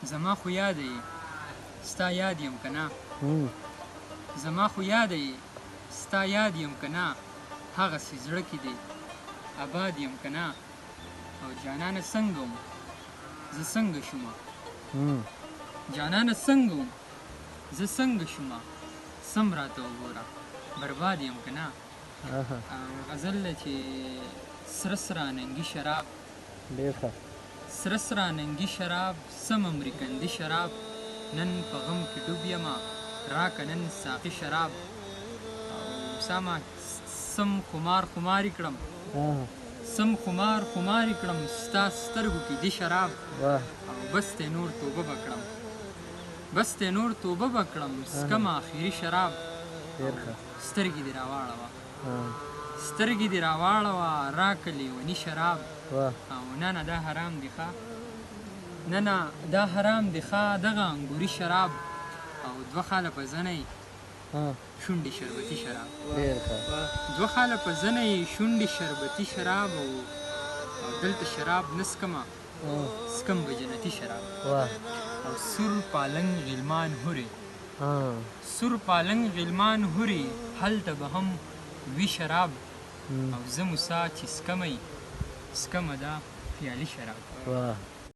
زما خو یاد یې ستا یاد یم که نه زما خو یاد یې ستا یاد یم که نه هغسې زړه کې دی آباد یم که نه او جانانه څنګه وم زه څنګه شومه جانانه څنګه وم زه څنګه شومه سم راته وګوره برباد یم که نه غزل ده چې سره سره ننګي شراب ډېر ښه سره سره ننګي شراب سم امریکندي شراب نن په غم کې ډوب یمه راکه نن ساقي شراب او سمه سم خماري کړم سم خماري کړم ستا سترګو کې دي شراب او بس ته نور توبه به کړم سکم آخري شراب سترګې دې راواړوه راکه لیوني شراب او نه دا حرام دی ښه نه دا حرام دی ښه دغه انګوري شراب او دوه خاله په زنه یې شونډې شربتي شراب دوه خاله په زنه یې شونډې شربتي شراب او دلته شراب نه څکمه څکم به جنتي شراب او سور پالنګ غلمان هوري هلته به هم وي شراب او زه موسی چې څکمه دا خیالي شراب